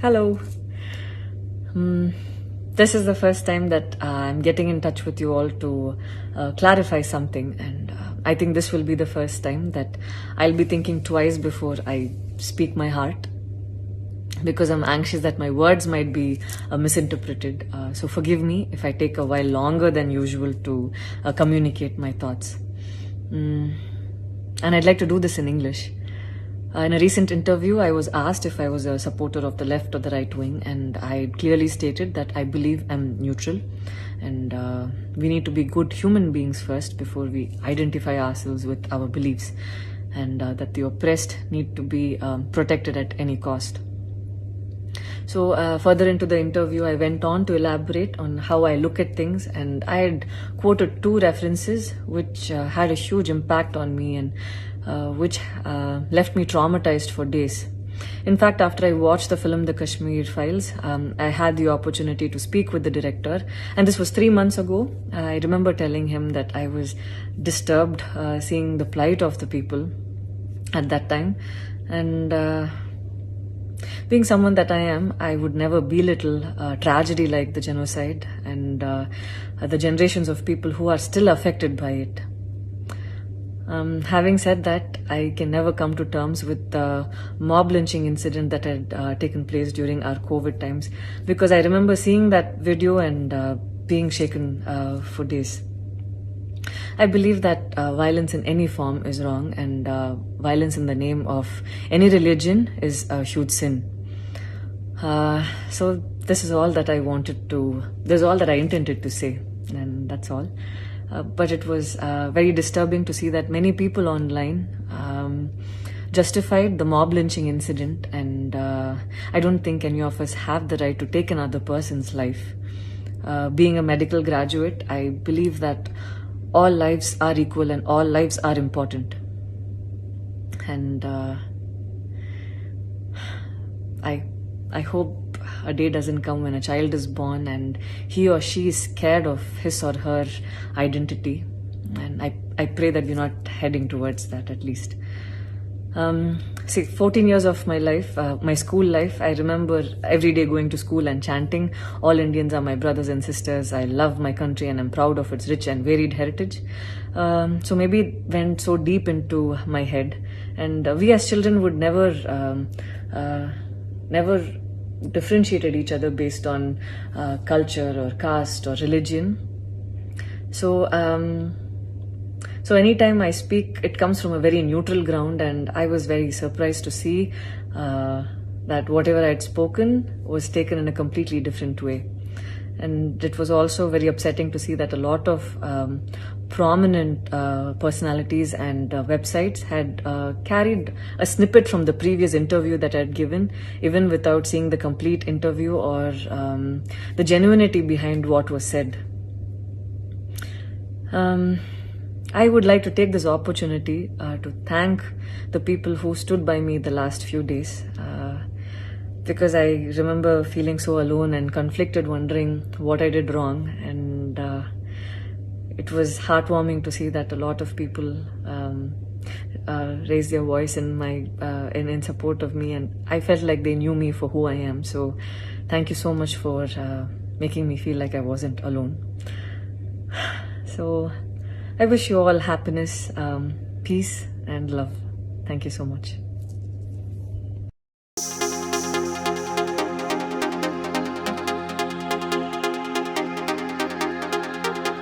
Hello. This is the first time that I'm getting in touch with you all to clarify something, and I think this will be the first time that I'll be thinking twice before I speak my heart, because I'm anxious that my words might be misinterpreted. So forgive me if I take a while longer than usual to communicate my thoughts. And I'd like to do this in English. In a recent interview, I was asked if I was a supporter of the left or the right wing, and I clearly stated that I believe I'm neutral, and we need to be good human beings first before we identify ourselves with our beliefs, and that the oppressed need to be protected at any cost. So further into the interview, I went on to elaborate on how I look at things, and I had quoted two references which had a huge impact on me, and which left me traumatized for days. In fact, after I watched the film The Kashmir Files, I had the opportunity to speak with the director, and this was 3 months ago. I remember telling him that I was disturbed seeing the plight of the people at that time, and being someone that I am, I would never belittle tragedy like the genocide and the generations of people who are still affected by it. Having said that, I can never come to terms with the mob lynching incident that had taken place during our COVID times, because I remember seeing that video and being shaken for days. I believe that violence in any form is wrong, and violence in the name of any religion is a huge sin. So this is all that I this is all that I intended to say, and that's all. But it was very disturbing to see that many people online justified the mob lynching incident, and I don't think any of us have the right to take another person's life. Being a medical graduate, I believe that all lives are equal and all lives are important. And I hope a day doesn't come when a child is born and he or she is scared of his or her identity. And I pray that we're not heading towards that, at least. 14 years of my life, my school life, I remember every day going to school and chanting, "All Indians are my brothers and sisters. I love my country and I'm proud of its rich and varied heritage." So maybe it went so deep into my head. And we as children would never differentiated each other based on culture or caste or religion. So anytime I speak, it comes from a very neutral ground, and I was very surprised to see that whatever I had spoken was taken in a completely different way. And it was also very upsetting to see that a lot of prominent personalities and websites had carried a snippet from the previous interview that I had given, even without seeing the complete interview or the genuinity behind what was said. I would like to take this opportunity to thank the people who stood by me the last few days, because I remember feeling so alone and conflicted, wondering what I did wrong, and it was heartwarming to see that a lot of people raised their voice in support of me, and I felt like they knew me for who I am. So thank you so much for making me feel like I wasn't alone. So I wish you all happiness, peace and love. Thank you so much.